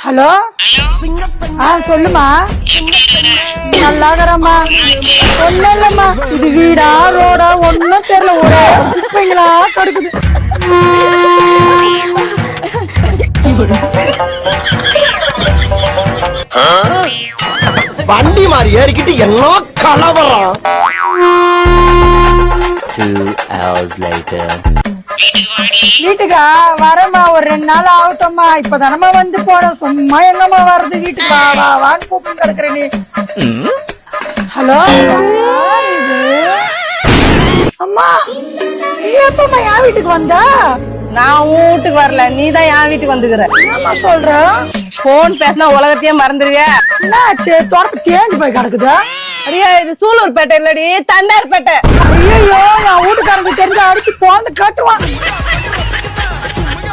Hello சொல்லுமா. நல்லாகிறம்மா. ஒண்ணும் இல்லம்மா, இது வீடா ரோடா ஒண்ணும் தெரியல, ஒரே குப்பைங்களா கிடக்குது. வண்டி மாதிரி ஏறிக்கிட்டு என்ன கலவரம். 2 hours later. வீட்டுக்கா வரமா, ஒரு 2 நாள் ஆகட்டும்மா. இப்பதானமா வந்து போன, சும்மா எங்கம்மா வர்றது? வீட்டுக்கு வா வா வான்னு கூப்பிட்டு கிடக்குற நீ. ஹலோ அம்மா, நீ எப்பமா என் வீட்டுக்கு வந்தா? நான் உன் வீட்டுக்கு வரல, நீதான் என் வீட்டுக்கு வந்துக்கிற. என்னம்மா சொல்ற? போன் பேசினா உலகத்தையே மறந்துடுவியா? என்னாச்சு? தோட்டத்து தேஞ்சு போய் கிடக்குதா? அடியா, இது சூலூர்பேட்டை இல்லடி, தண்டார்பேட்டை. ஐயோ, என் வீட்டுக்காரங்க தெரிஞ்சு அடிச்சு போந்து கட்டுவான்.